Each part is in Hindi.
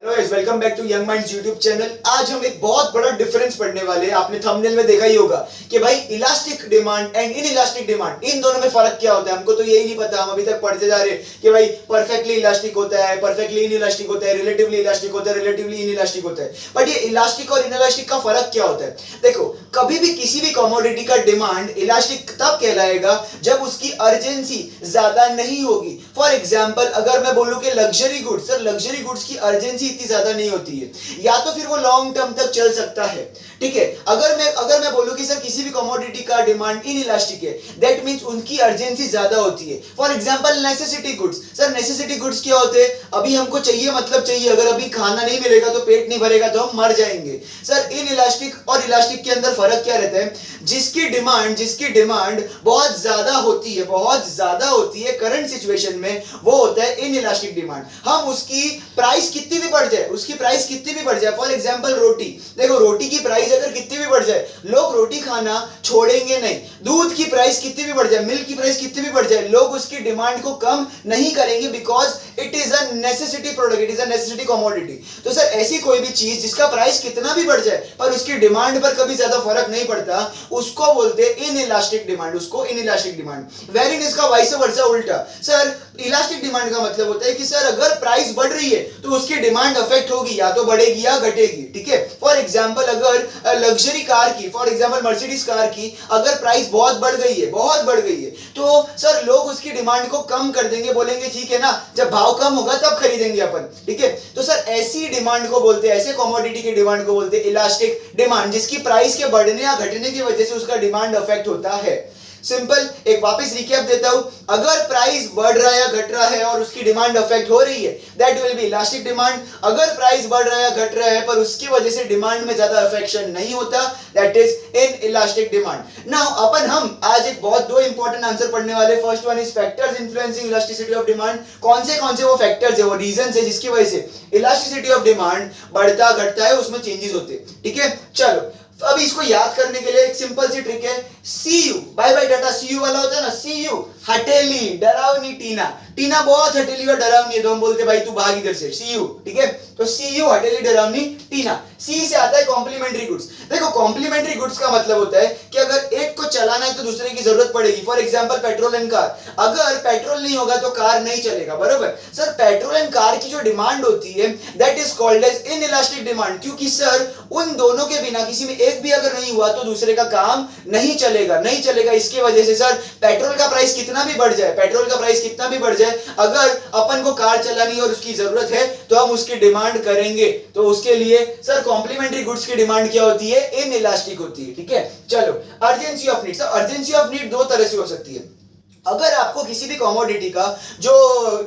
Welcome back to young minds YouTube channel. आज हम एक बहुत बड़ा डिफरेंस पढ़ने वाले हैं। आपने थंबनेल में देखा ही होगा कि भाई elastic demand and inelastic demand, इन दोनों में फर्क क्या होता है। हमको तो यही नहीं पता, हम अभी तक पढ़ते जा रहे हैं कि भाई परफेक्टली इलास्टिक होता है, परफेक्टली इन इलास्टिक होता है, रिलेटिवली इलास्टिक होता है, रिलेटिवली इन इलास्टिक होता है। बट ये इलास्टिक और इन इलास्टिक का फर्क क्या होता है? देखो, कभी भी किसी भी कमोडिटी का डिमांड इलास्टिक तब कहलाएगा जब उसकी अर्जेंसी ज्यादा नहीं होगी। फॉर एग्जाम्पल, अगर मैं बोलूं कि luxury goods, sir luxury goods की अर्जेंसी इतनी ज्यादा नहीं होती है, या तो फिर वो लॉन्ग टर्म तक चल सकता है। ठीक है, अगर मैं बोलूं कि सर किसी भी कमोडिटी का डिमांड इन इलास्टिक है, दैट मींस उनकी अर्जेंसी ज्यादा होती है। For example necessity goods. Sir necessity goods क्या होते हैं? अभी हमको चाहिए, मतलब चाहिए, अगर अभी खाना नहीं मिलेगा तो पेट नहीं भरेगा तो हम मर जाएंगे। सर इन इलास्टिक और इलास्टिक के अंदर फर्क क्या रहता है? जिसकी डिमांड बहुत ज्यादा होती है, बहुत ज्यादा होती है करंट सिचुएशन में, वो होता है इन इलास्टिक डिमांड। हम उसकी प्राइस कितनी भी बढ़ जाए, फॉर एग्जांपल रोटी, देखो रोटी की प्राइस अगर कितनी भी बढ़ जाए, लोग रोटी खाना छोड़ेंगे नहीं। दूध की प्राइस कितनी भी बढ़ जाए, मिल्क की प्राइस कितनी भी बढ़ जाए, लोग उसकी डिमांड को कम नहीं करेंगे, because it is a necessity product, it is a necessity commodity. तो सर ऐसी कोई भी चीज जिसका प्राइस कितना भी बढ़ जाए पर उसकी डिमांड पर कभी ज्यादा फर्क नहीं पड़ता, उसको बोलते हैं इन इलास्टिक डिमांड, उसको इन इलास्टिक डिमांड। वेरिन इसका वाइस वर्सा उल्टा। सर इलास्टिक डिमांड का मतलब होता है कि सर अगर प्राइस बढ़ रही है तो उसकी डिमांड अफेक्ट होगी, या तो बढ़ेगी या घटेगी। ठीक है, फॉर एग्जांपल अगर लग्जरी कार की, फॉर एग्जांपल मर्सिडीज कार की अगर प्राइस बहुत बढ़ गई है, तो सर लोग उसकी डिमांड को कम कर देंगे, बोलेंगे ठीक है ना, जब भाव कम होगा तब खरीदेंगे अपन। ठीक है, तो सर ऐसी डिमांड को बोलते हैं, ऐसे कमोडिटी की डिमांड को बोलते हैं इलास्टिक डिमांड, जिसकी प्राइस के बढ़ने या घटने की वजह से उसका डिमांड अफेक्ट होता है। सिंपल एक वापस रिकैप देता हूं, अगर प्राइस बढ़ रहा है या घट रहा है और उसकी डिमांड अफेक्ट हो रही है, that will be elastic demand. अगर प्राइस बढ़ रहा है या घट रहा है पर उसकी वजह से डिमांड में ज्यादा अफेक्शन नहीं होता, that is in elastic demand. Now हम आज एक बहुत दो इंपॉर्टेंट आंसर पढ़ने वाले। First one is factors influencing elasticity of demand. कौन से वो फैक्टर्स है, वो रीजंस है जिसकी वजह से इलास्टिसिटी ऑफ डिमांड बढ़ता घटता है, उसमें चेंजेस होते हैं। ठीक है, चलो अब इसको याद करने के लिए एक सिंपल सी ट्रिक है। See you, bye bye tata, see you वाला होता है ना, सी यू हटेली, डरावनी टीना। टीना बहुत हटेली और डरावनी है तो हम बोलते भाई तू भाग इधर से, सी यू। ठीक है, तो सी यू हटेली, डरावनी, टीना। सी से आता है कॉम्प्लीमेंट्री गुड्स। देखो कॉम्प्लीमेंट्री गुड्स का मतलब होता है कि अगर एक को चलाना है तो दूसरे की जरूरत पड़ेगी। For example petrol and car, अगर पेट्रोल नहीं होगा तो कार नहीं चलेगा, बरोबर। सर पेट्रोल एंड कार की जो डिमांड होती है that is called as inelastic demand, क्योंकि सर उन दोनों के बिना किसी में एक भी अगर नहीं हुआ तो दूसरे का काम नहीं चलेगा। इसकी वजह से सर पेट्रोल का प्राइस कितना भी बढ़ जाए, अगर अपन को कार चलानी और उसकी जरूरत है तो हम उसकी डिमांड करेंगे। तो उसके लिए सर कॉम्प्लीमेंट्री गुड्स की डिमांड क्या होती है? इन इलास्टिक होती है। ठीक है, चलो urgency of need. Sir urgency of need दो तरह से हो सकती है। अगर आपको किसी भी कमोडिटी का जो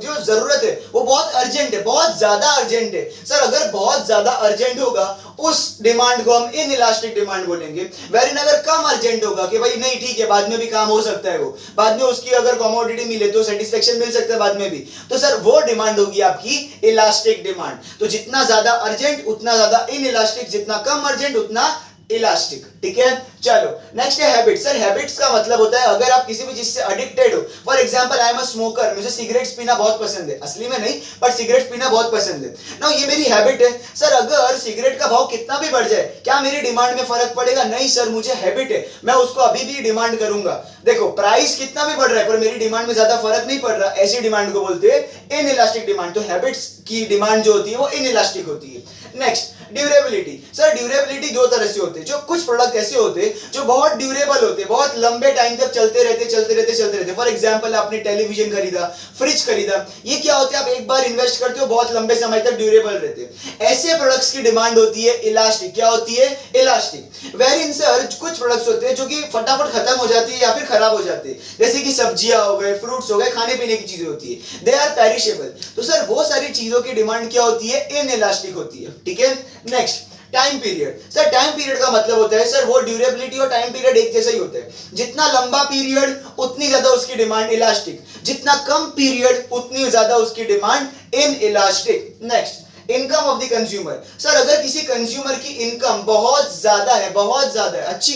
जरूरत है वो बहुत अर्जेंट है, बहुत ज्यादा अर्जेंट है, सर अगर बहुत ज्यादा अर्जेंट होगा उस डिमांड को हम इन इलास्टिक डिमांड बोलेंगे। वेरिन अगर कम अर्जेंट होगा कि भाई नहीं ठीक है बाद में भी काम हो सकता है, वो बाद में उसकी अगर कमोडिटी मिले तो सेटिस्फेक्शन मिल सकता है बाद में भी, तो सर वो डिमांड होगी आपकी इलास्टिक डिमांड। तो जितना ज्यादा अर्जेंट उतना ज्यादा इन इलास्टिक, जितना कम अर्जेंट उतना इलास्टिक। ठीक है, चलो नेक्स्ट है हैबिट। सर हैबिट्स का मतलब होता है अगर आप किसी भी चीज से एडिक्टेड हो। For example I am a smoker, मुझे सिगरेट्स पीना बहुत पसंद है, असली में नहीं बट सिगरेट्स पीना बहुत पसंद है ना, ये मेरी हैबिट है। सर अगर सिगरेट का भाव कितना भी बढ़ जाए क्या मेरी डिमांड में फर्क पड़ेगा? नहीं सर, मुझे हैबिट है, मैं उसको अभी भी डिमांड करूंगा। देखो प्राइस कितना भी बढ़ रहा है पर मेरी डिमांड में ज्यादा फर्क नहीं पड़ रहा, ऐसी डिमांड को बोलते हैं इन इलास्टिक डिमांड। तो हैबिट्स की डिमांड जो होती है वो इन इलास्टिक होती है। Next durability. सर ड्यूरेबिलिटी दो तरह से होते हैं। जो कुछ प्रोडक्ट ऐसे होते हैं जो बहुत ड्यूरेबल होते हैं, बहुत लंबे टाइम तक चलते रहते। फॉर एग्जांपल आपने टेलीविजन खरीदा, फ्रिज खरीदा, ये क्या होते हैं, आप एक बार इन्वेस्ट करते हो बहुत लंबे समय तक ड्यूरेबल रहते हैं। ऐसे प्रोडक्ट्स की डिमांड होती है इलास्टिक। क्या होती है? इलास्टिक। वेरिन सर कुछ प्रोडक्ट्स होते हैं जो कि फटाफट खत्म हो जाती है या फिर खराब हो जाते हैं, जैसे कि सब्जियां हो गए, फ्रूट्स हो गए, खाने पीने की चीजें होती है, दे आर पेरिशेबल। तो सर वो सारी चीजों की डिमांड क्या होती है? इन इलास्टिक होती है। ठीक है, next time period. Sir time period का मतलब होता है सर वो ड्यूरेबिलिटी और टाइम पीरियड एक जैसा ही होता है। जितना लंबा पीरियड उतनी ज्यादा उसकी डिमांड इलास्टिक, जितना कम पीरियड उतनी ज्यादा उसकी demand in elastic. Next income of the consumer. Sir अगर किसी कंज्यूमर की इनकम बहुत ज्यादा है, अच्छी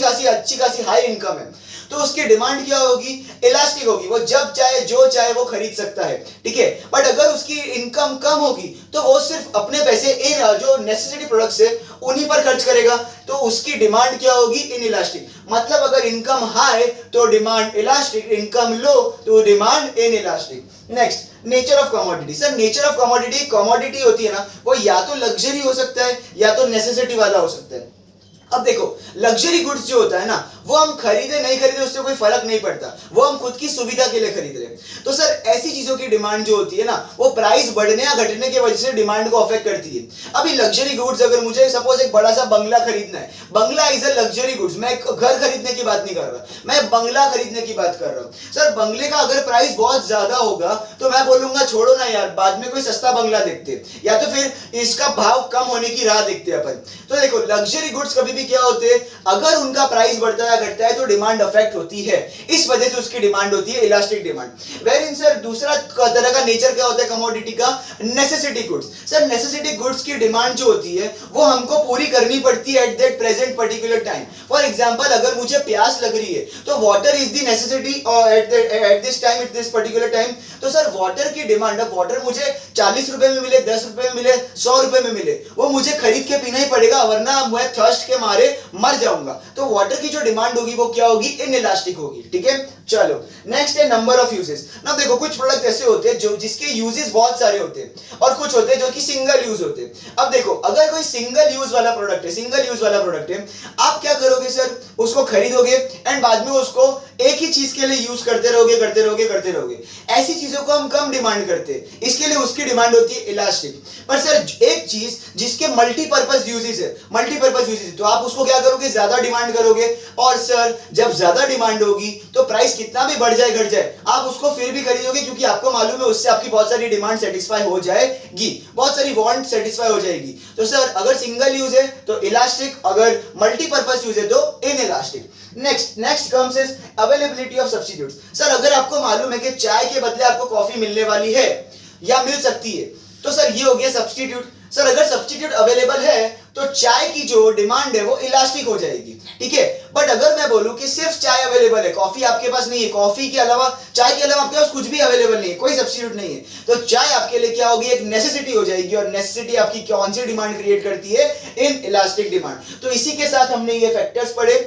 खासी हाई इनकम है, तो उसकी डिमांड क्या होगी, इलास्टिक होगी, वो जब चाहे जो चाहे वो खरीद सकता है, ठीक है। बट अगर उसकी इनकम कम होगी तो वो सिर्फ अपने पैसे इन जो नेसेसिटी प्रोडक्ट्स है उन्हीं पर खर्च करेगा, तो उसकी डिमांड क्या होगी, इनइलास्टिक। मतलब अगर इनकम हाई तो डिमांड इलास्टिक, इनकम लो तो demand inelastic. Next, nature of commodity. Sir nature of commodity, commodity होती है ना वो या तो लग्जरी हो सकता है या तो नेसेसिटी वाला हो सकता है। अब देखो लग्जरी गुड्स जो होता है ना वो हम खरीदे नहीं खरीदे उससे कोई फर्क नहीं पड़ता, वो हम खुद की सुविधा के लिए खरीद रहे हैं। तो सर ऐसी चीजों की डिमांड जो होती है ना वो प्राइस बढ़ने या घटने की वजह से डिमांड को अफेक्ट करती है। अभी लग्जरी गुड्स, अगर मुझे सपोज एक बड़ा सा बंगला खरीदना है, बंगला इज अ लग्जरी गुड्स, मैं घर खरीदने की बात नहीं कर रहा, मैं बंगला खरीदने की बात कर रहा हूँ। सर बंगले का अगर प्राइस बहुत ज्यादा होगा तो मैं बोलूंगा छोड़ो ना यार, बाद में कोई सस्ता बंगला देखते या तो फिर इसका भाव कम होने की राह देखते अपन। तो देखो लग्जरी गुड्स कभी भी क्या होते हैं, अगर उनका प्राइस बढ़ता है घटता है तो डिमांड अफेक्ट होती है, इस वजह से उसकी डिमांड होती है इलास्टिक डिमांड। वेरिन सर दूसरा तरह का नेचर क्या होता है कमोडिटी का, necessity goods. Sir necessity goods की डिमांड जो होती है वो हमको पूरी करनी पड़ती है at that present particular time. For example अगर मुझे प्यास लग रही है तो water is the necessity at this time, at this particular time. तो सर वाटर की डिमांड, अब वाटर मुझे 40 रुपए में मिले, 10 रुपए में मिले, 100 रुपए में मिले, वो मुझे खरीद के पीना ही पड़ेगा वरना मैं थर्स्ट के मारे मर जाऊंगा। तो वाटर की जो डिमांड होगी वो क्या होगी, इनइलास्टिक होगी, ठीक है। चलो नेक्स्ट है नंबर ऑफ यूजेस। ना देखो कुछ प्रोडक्ट ऐसे होते हैं जो जिसके यूजेस बहुत सारे होते हैं और कुछ होते हैं जो कि सिंगल यूज होते हैं। अब देखो अगर कोई सिंगल यूज वाला प्रोडक्ट है, सिंगल यूज वाला प्रोडक्ट है, आप क्या करोगे सर, उसको खरीदोगे एंड बाद में उसको एक ही चीज के लिए यूज करते रहोगे करते रहोगे करते रहोगे। ऐसी चीजों को हम कम डिमांड करते हैं, इसके लिए उसकी डिमांड होती है इलास्टिक। पर सर एक चीज जिसके मल्टीपर्पज यूजेस है, मल्टीपर्पज यूजेस है, तो आप उसको क्या करोगे, ज्यादा डिमांड करोगे। और सर जब ज्यादा डिमांड होगी तो प्राइस कितना भी बढ़ जाए घट जाए आप उसको फिर भी खरीदोगे क्योंकि आपको मालूम है उससे आपकी बहुत सारी डिमांड सेटिस्फाई हो जाएगी, बहुत सारी वांट सेटिस्फाई हो जाएगी। तो सर अगर सिंगल यूज है तो इलास्टिक, अगर मल्टीपर्पज यूज है तो inelastic. Next comes is availability of substitutes. Sir अगर आपको मालूम है कि चाय के बदले आपको कॉफी मिलने वाली है या मिल सकती है तो सर ये हो गया सब्स्टिट्यूट। सर अगर सब्स्टिट्यूट अवेलेबल है तो चाय की जो डिमांड है वो इलास्टिक हो जाएगी, ठीक है। बट अगर मैं बोलूं कि सिर्फ चाय अवेलेबल है, कॉफी आपके पास नहीं है, कॉफी के अलावा, चाय के अलावा आपके पास कुछ भी अवेलेबल नहीं है, कोई सब्स्टिट्यूट नहीं है, तो चाय आपके लिए क्या होगी, एक नेसेसिटी हो जाएगी। और नेसेसिटी आपकी कौन सी डिमांड क्रिएट करती है, इन इलास्टिक डिमांड। तो इसी के साथ हमने ये फैक्टर्स पढ़े।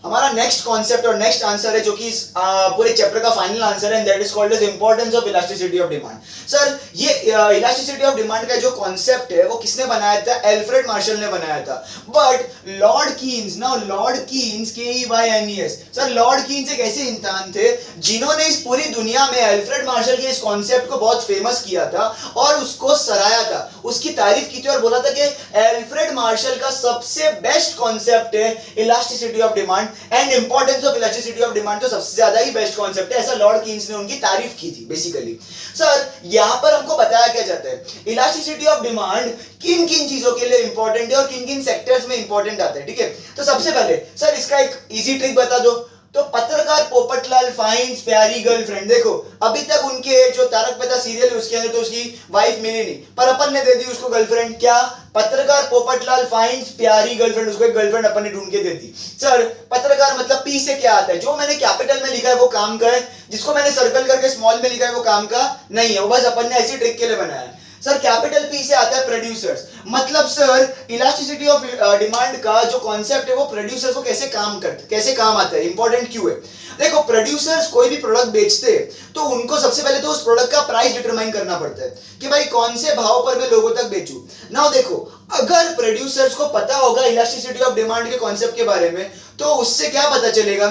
हमारा नेक्स्ट कॉन्सेप्ट और नेक्स्ट आंसर है जो कि इस पूरे चैप्टर का फाइनल आंसर है, and that is called as importance of elasticity of demand. Sir ये इलास्टिसिटी ऑफ डिमांड का जो कॉन्सेप्ट है वो किसने बनाया था, एल्फ्रेड मार्शल ने बनाया था। But Lord Keynes, now Lord Keynes, KEYNES, sir Lord Keynes एक ऐसे इंसान थे जिन्होंने इस पूरी दुनिया में एल्फ्रेड मार्शल के इस कॉन्सेप्ट को बहुत फेमस किया था और उसको सराहा था, उसकी तारीफ की थी और बोला था कि एल्फ्रेड मार्शल का सबसे बेस्ट कॉन्सेप्ट है elasticity of demand, and importance of elasticity of demand तो सबसे ज्यादा ही बेस्ट कॉन्सेप्ट है, ऐसा लॉर्ड कीन्स ने उनकी तारीफ की थी बेसिकली। सर यहां पर हमको बताया क्या जाता है, इलास्टिसिटी ऑफ डिमांड किन किन चीजों के लिए इंपॉर्टेंट है और किन किन सेक्टर्स में इंपॉर्टेंट आता है, ठीक है। तो सबसे पहले सर इसका एक इजी ट्रिक बता दो। तो पत्रकार पोपटलाल फाइंड्स प्यारी गर्लफ्रेंड, देखो अभी तक उनके जो तारक मेहता सीरियल है उसके अंदर तो उसकी वाइफ मिली नहीं, पर अपन ने दे दी उसको गर्लफ्रेंड। क्या, पत्रकार पोपटलाल फाइंड्स प्यारी गर्लफ्रेंड, उसको एक गर्लफ्रेंड अपन ने ढूंढ के दे दी। सर पत्रकार मतलब पी से क्या आता है, जो मैंने कैपिटल में लिखा है वो काम का है, जिसको मैंने सर्कल करके स्मॉल में लिखा है वो काम का नहीं है, वो बस अपन ने ऐसी ट्रिक के लिए बनाया है। सर कैपिटल पी से आता है प्रोड्यूसर्स, मतलब सर इलास्टिसिटी ऑफ डिमांड का जो कॉन्सेप्ट है वो प्रोड्यूसर्स को कैसे काम आता है, इंपॉर्टेंट क्यों है। देखो प्रोड्यूसर्स कोई भी प्रोडक्ट बेचते हैं तो उनको सबसे पहले तो उस प्रोडक्ट का प्राइस डिटरमाइन करना पड़ता है कि भाई कौन से भाव पर मैं लोगों तक बेचूं। नाउ देखो अगर प्रोड्यूसर्स को पता होगा इलास्टिसिटी ऑफ डिमांड के कॉन्सेप्ट के बारे में तो उससे क्या पता चलेगा,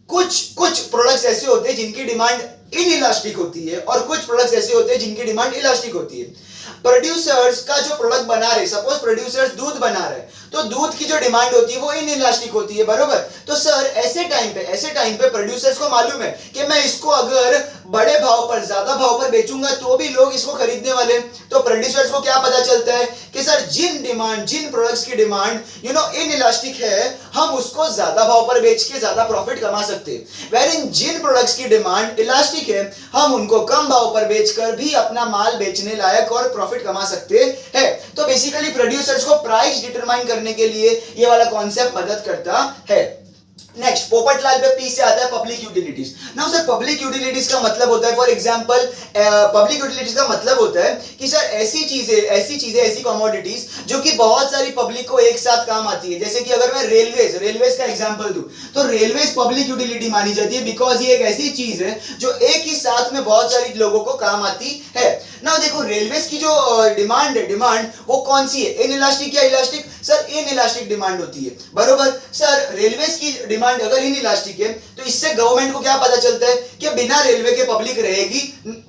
कुछ प्रोडक्ट्स ऐसे होते हैं जिनकी डिमांड इनइलास्टिक होती है और कुछ प्रोडक्ट्स ऐसे होते हैं जिनकी डिमांड इलास्टिक होती है। प्रोड्यूसर्स का जो प्रोडक्ट बना रहे, सपोज प्रोड्यूसर्स दूध बना रहे तो दूध की जो डिमांड होती है वो इनइलास्टिक होती है, बरोबर। तो सर ऐसे टाइम पे प्रोड्यूसर्स को मालूम है कि मैं इसको अगर बड़े भाव पर, ज्यादा भाव पर बेचूंगा तो भी लोग इसको खरीदने वाले। तो प्रोड्यूसर्स को क्या पता चलता है कि सर जिन प्रोडक्ट्स की डिमांड इनइलास्टिक है हम उसको ज्यादा भाव पर बेच के ज्यादा प्रॉफिट कमा सकते हैं, वेरिन जिन प्रोडक्ट्स की डिमांड इलास्टिक है हम उनको कम भाव पर बेचकर भी अपना माल बेचने लायक और प्रॉफिट कमा सकते हैं। तो बेसिकली प्रोड्यूसर्स को प्राइस डिटरमाइन करने के लिए ये वाला कॉन्सेप्ट मदद करता है। नेक्स्ट पोपटलाल पे पी से आता है public utilities. Now sir public utilities का मतलब होता है, फॉर एग्जांपल पब्लिक यूटिलिटीज का मतलब होता है कि सर ऐसी कमोडिटीज जो कि बहुत सारी पब्लिक को एक साथ काम आती है। जैसे कि अगर मैं रेलवेज का एग्जांपल दूं तो रेलवेज पब्लिक यूटिलिटी मानी जाती है, बिकॉज ये एक ऐसी चीज है जो एक ही साथ में बहुत सारी लोगों को काम आती है। ना देखो रेलवेज की जो डिमांड वो कौन सी है, इन इलास्टिक या elastic? Sir in elastic demand होती है, बरोबर। सर रेलवेज की डिमांड अगर इन इलास्टिक है तो इससे गवर्नमेंट को क्या पता चलता है कि बिना रेलवे के पब्लिक रहेगी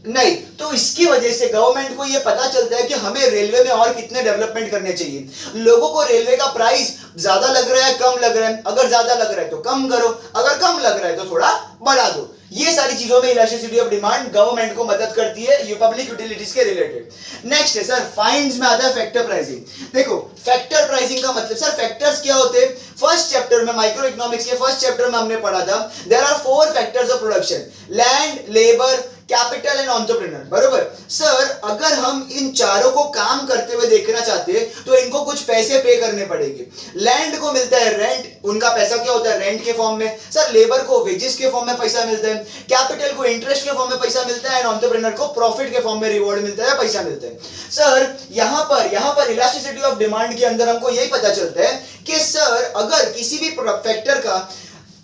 नहीं। तो इसकी वजह से गवर्नमेंट को यह पता चलता है कि हमें रेलवे में और कितने डेवलपमेंट करने चाहिए। लोगों को रेलवे का प्राइस ज्यादा लग रहा है, कम लग रहा है? अगर ज्यादा लग रहा है तो कम करो, अगर कम लग रहा है तो थोड़ा बढ़ा दो। ये सारी चीजों में इलास्टिसिटी ऑफ डिमांड गवर्नमेंट को मदद करती है, ये पब्लिक यूटिलिटीज के रिलेटेड। नेक्स्ट है सर फाइंड्स में आता है फैक्टर प्राइसिंग। देखो फैक्टर प्राइसिंग का मतलब सर फैक्टर्स क्या होते हैं? फर्स्ट चैप्टर में माइक्रो इकोनॉमिक्स के फर्स्ट चैप्टर में हमने पढ़ा था there are 4 factors of production, land, labour, capital and entrepreneur, बरोबर। सर अगर हम इन चारों को काम करते हुए देखना चाहते हैं तो इनको कुछ पैसे पे करने पड़ेंगे। लैंड को मिलता है रेंट, उनका पैसा क्या होता है? रेंट के फॉर्म में। सर लेबर को वेजेस के फॉर्म में पैसा मिलता है, कैपिटल को इंटरेस्ट के फॉर्म में पैसा मिलता है, एंड एंटरप्रेन्योर को प्रॉफिट के फॉर्म में रिवॉर्ड मिलता है, पैसा मिलता है। सर यहां पर इलास्टिसिटी ऑफ डिमांड के अंदर हमको यही पता चलता है कि सर अगर किसी भी फैक्टर का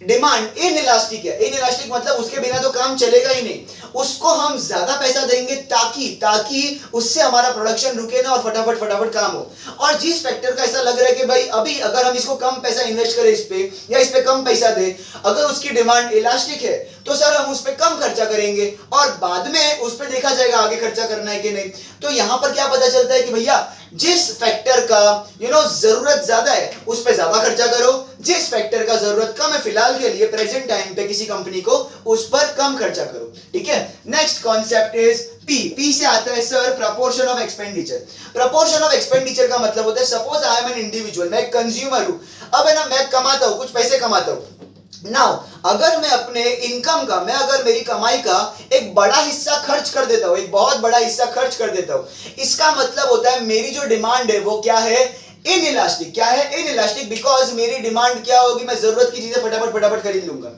डिमांड इन इलास्टिक है, इन इलास्टिक मतलब उसके बिना तो काम चलेगा ही नहीं, उसको हम ज्यादा पैसा देंगे ताकि उससे हमारा प्रोडक्शन रुके ना और फटाफट काम हो। और जिस फैक्टर का ऐसा लग रहा है कि भाई अभी अगर हम इसको कम पैसा इन्वेस्ट करें इस पे या इस पे कम पैसा दे, अगर उसकी डिमांड इलास्टिक है तो सर हम उस पे कम खर्चा करेंगे और बाद में उस पे देखा जाएगा आगे खर्चा करना है कि नहीं। तो यहां पर क्या पता चलता है कि भैया जिस फैक्टर का जरूरत ज्यादा है उस पे ज्यादा खर्चा करो, जिस फैक्टर का जरूरत कम है फिलहाल के लिए प्रेजेंट टाइम पे किसी कंपनी को, उस पर कम खर्चा करो, ठीक है। नेक्स्ट कॉन्सेप्ट इज पी से आता है sir proportion of expenditure. Proportion of expenditure का मतलब होता है suppose I am an individual, मैं कंज्यूमर हूं, अब है ना मैं कमाता हूं, कुछ पैसे कमाता हूं। नाउ अगर मैं अपने इनकम का, मैं अगर मेरी कमाई का एक बड़ा हिस्सा खर्च कर देता हूं, एक बहुत बड़ा हिस्सा खर्च कर देता हूं, इसका मतलब होता है मेरी जो डिमांड है वो क्या है? In elastic. क्या है? इन इलास्टिक, बिकॉज मेरी डिमांड क्या होगी? मैं जरूरत की चीजें फटाफट खरीद लूंगा।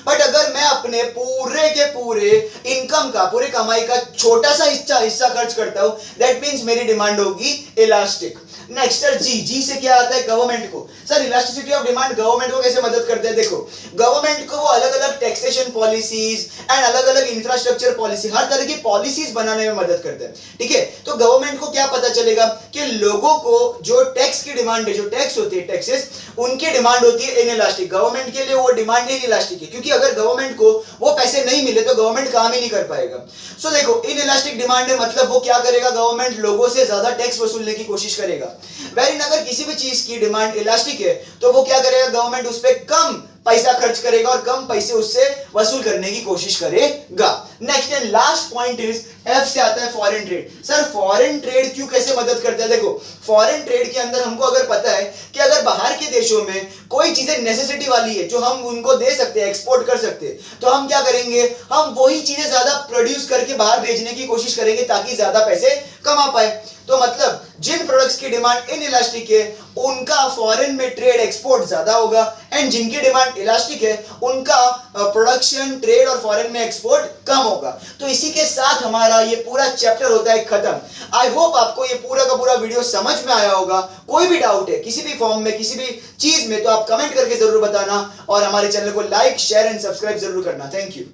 बट अगर मैं अपने पूरे के पूरे इनकम का, पूरे कमाई का छोटा सा हिस्सा खर्च करता हूं, दैट मींस मेरी डिमांड होगी इलास्टिक। नेक्स्ट सर जी से क्या आता है? गवर्नमेंट को। Sir elasticity of demand government को कैसे मदद करते हैं? देखो गवर्नमेंट को वो अलग अलग टैक्सेशन पॉलिसीज एंड अलग अलग इंफ्रास्ट्रक्चर पॉलिसी, हर तरह की पॉलिसीज बनाने में मदद करते हैं, ठीक है। तो गवर्नमेंट को क्या पता चलेगा कि लोगों को जो टैक्स की डिमांड है, जो टैक्स होती है, टैक्सेस, उनकी डिमांड होती है इन इलास्टिक। गवर्नमेंट के लिए वो डिमांड इन इलास्टिक है, क्योंकि अगर गवर्नमेंट को वो पैसे नहीं मिले तो गवर्नमेंट काम ही नहीं कर पाएगा। सो देखो इन इलास्टिक डिमांड है मतलब वो क्या करेगा? गवर्नमेंट लोगों से ज्यादा टैक्स वसूलने की कोशिश करेगा। वेरिन अगर किसी भी चीज की डिमांड इलास्टिक है तो वो क्या करेगा? गवर्नमेंट उस पर कम पैसा खर्च करेगा और कम पैसे उससे वसूल करने की कोशिश करेगा। Next and last point is F से आता है foreign trade. Sir foreign trade क्यों, कैसे मदद करता है? देखो फॉरेन ट्रेड के अंदर हमको अगर पता है कि अगर बाहर के देशों में कोई चीजें नेसेसिटी वाली है जो हम उनको दे सकते हैं, एक्सपोर्ट कर सकते हैं, तो हम क्या करेंगे? हम वही चीजें ज्यादा प्रोड्यूस करके बाहर भेजने की कोशिश करेंगे ताकि ज्यादा पैसे कमा पाए। तो मतलब जिन प्रोडक्ट्स की डिमांड इन इलास्टिक है उनका फॉरेन में ट्रेड, एक्सपोर्ट ज्यादा होगा, एंड जिनकी डिमांड इलास्टिक है उनका प्रोडक्शन, ट्रेड और फॉरेन में एक्सपोर्ट कम होगा। तो इसी के साथ हमारा ये पूरा चैप्टर होता है खत्म। आई होप आपको ये पूरा का पूरा वीडियो समझ में आया होगा। कोई भी डाउट है किसी भी फॉर्म में, किसी भी चीज में, तो आप कमेंट करके जरूर बताना और हमारे चैनल को लाइक, शेयर एंड सब्सक्राइब जरूर करना। Thank you.